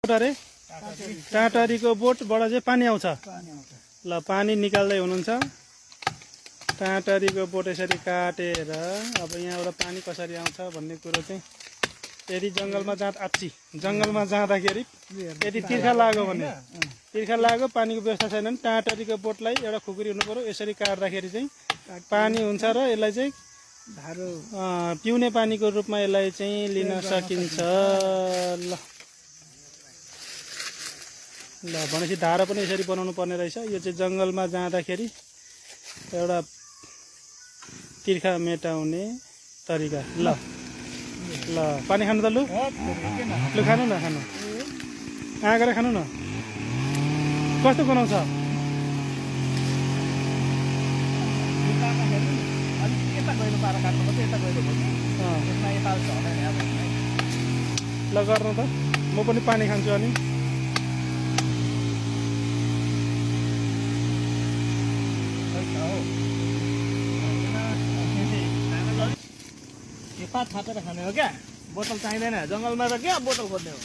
अरे टाटारीको बोटबाट चाहिँ पानी आउँछ। ल पानी निकाल्दै हुनुहुन्छ। टाटारीको बोट यसरी काटेर अब यहाँबाट पानी कसरी आउँछ भन्ने कुरो चाहिँ यदि जङ्गलमा जङ्गलमा जाँदाखेरि यदि तिर्खा लाग्यो भने पानीको व्यवस्था छैन भने टाटारीको बोटलाई एउटा खुकुरी हुनु पर्यो। यसरी काट्दाखेरि चाहिँ पानी हुन्छ र यसलाई चाहिँ पिउने पानीको रूपमा यसलाई चाहिँ लिन सकिन्छ। ल भनेपछि धारा पनि यसरी बनाउनु पर्ने रहेछ। यो चाहिँ जङ्गलमा जाँदाखेरि एउटा तिर्खा मेटाउने तरिका। ल ल पानी खानु त लु खानु न खानु आँगेर खानु न। कस्तो बनाउँछ? ल गर्नु त म पनि पानी खान्छु अनि। पात थापेर खाने हो क्या? बोतल चाहिँदैन जङ्गलमा त क्या बोतल खोज्ने हो।